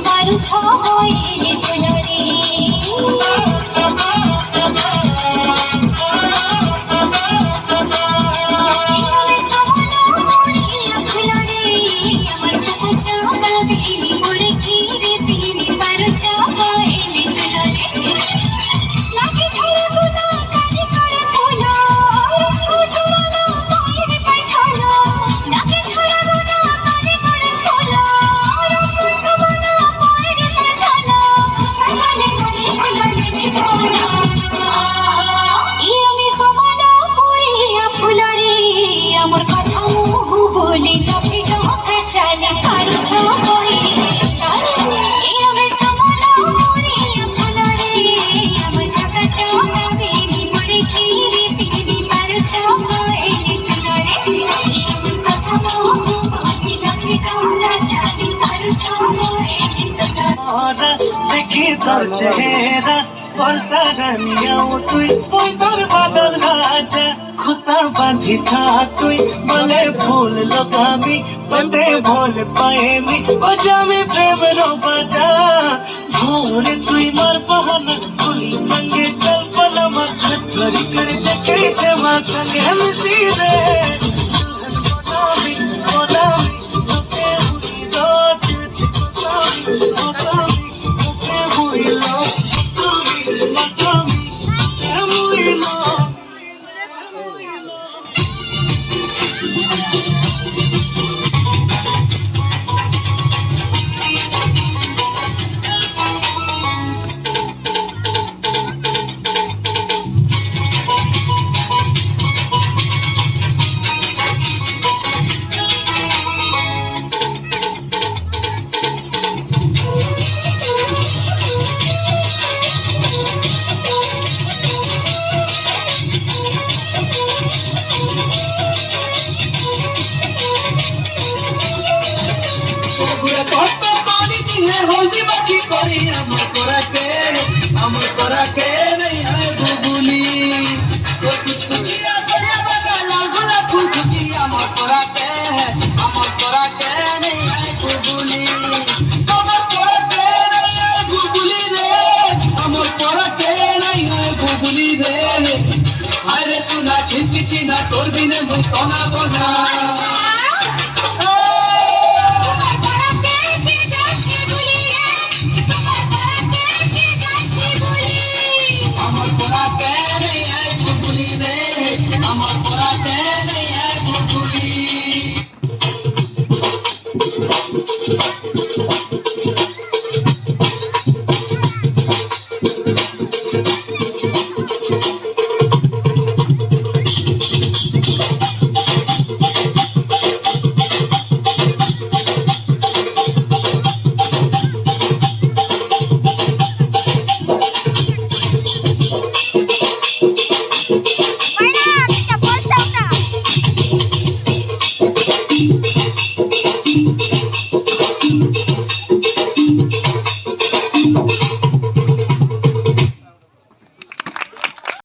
পারু ছবইলে ফুলরে আমার চাপা চাপা দেবী মোরে ঘিরে ফিরে পারু ছবইলে ফুলরে নাকি ছড়া গুনা কানে করে ফুলো রঙ্গু ঝুলানো পায়ের পাই ছলো নাকি ছড়া গুনা কানে করে ফুলো রঙ্গু ঝুলানো পায়ের পাই ছলো সকালে মনে ফুলো নেবে ফুলো আমি সমানা করিয়া ফুলরে আমার কথা মুহ বলে তবে ঢোকা চালা পারু ছবই আমি সমানা করিয়া ফুলরে আমার চাকা চাকা বেবি মোরে ঘিরে ফিরে পারু ছবই ফুলরে আমার কথা মুহ বলে তবে ঢোকা চালা পারু ছবই ফুলরে দেখি তোর চেহারা বর্ষা রানিয়াও তুই ওই তোর বাদল রাজা খুশা বাঁধি থাক তুই বলে ভুল লোকামি তোতে ভুল পায়েনি বাজামি প্রেমের বাজা ভোরে তুই মার বাহানা তুই সঙ্গে কল্পনা মা ধরি করে দেখে মা সঙ্গে মিশি রে हल्दी बाकी करी আমার করাকে नहीं है बुबुली कुछ कुचिया बजा बजा लागला फूल कुचिया আমার করাকে नहीं है बुबुली আমার করাকে नहीं है बुबुली रे আমার করাকে नहीं है बुबुली रे আরে শোনা ছিনকি চিনা তোর বিনে মুই কনা কনা